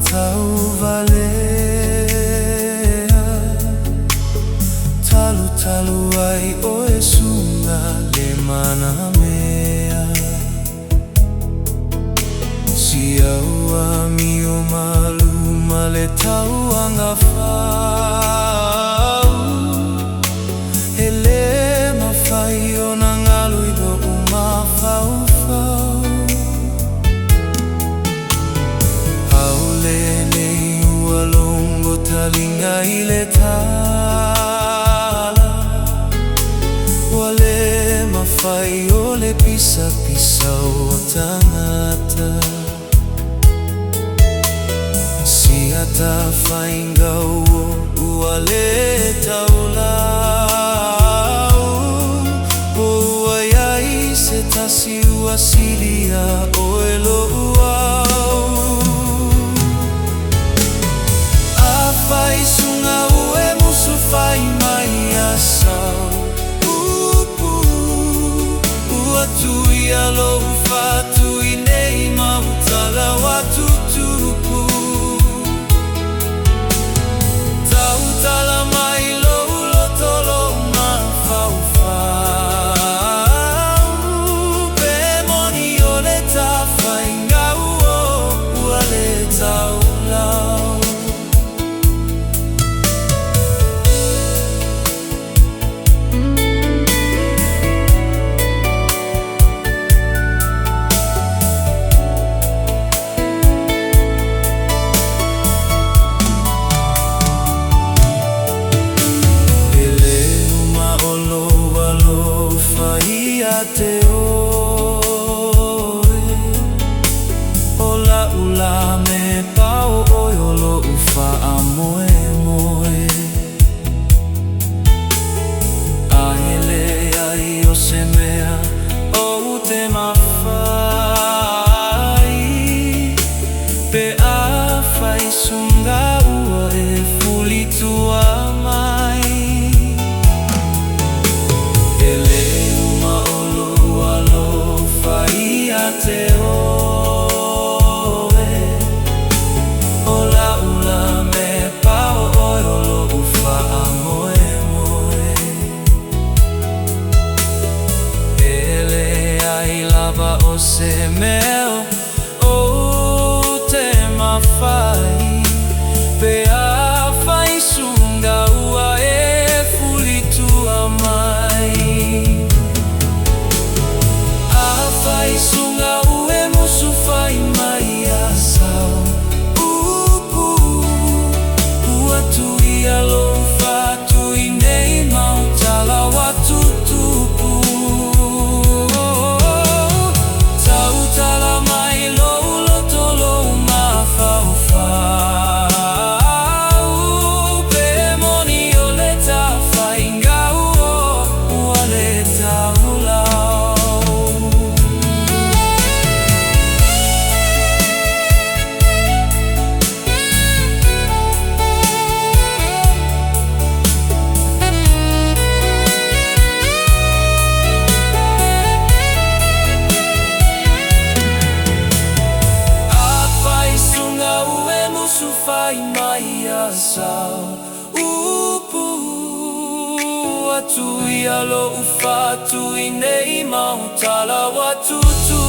tau valea talu talu ai oe sunga le mana mea siaua mio malu male tau anga fau ele mawhai o na ngalu i do uma fau fau talinga i le tala wale mawhai o le pisa pisa o tangata siata whainga o wale taulau o uaiai se tasi ua silia o elo uau Afai sunga ue musu fai mai asau Ua tui alo ufatu i nei mautala watu tupu Tau tala mai lo ulo tolo ma fau fau Pe moni o le ta fai ngau o ua le tau lau te oe Ola ula me pao oi olo ufa a moe moe Ahele ai o se mea o te mawhai Pe Afai sunga ua e fuli tua mai te oe Ola ula me pao oi olo ufa a moe moe Ele ai lava o se meo o te mawhai Pe Afai sunga ua e fuli tua mai Afai sunga ue musu fai mai asau Ua tui alo fatu i nei mautala watu tupu Tau tala mai lo ulo tolo ma fau fau Pe moni o le ta fai ngau o ua le tau lau Fai mai asau Atu i alo ufatu i nei mautala watu tu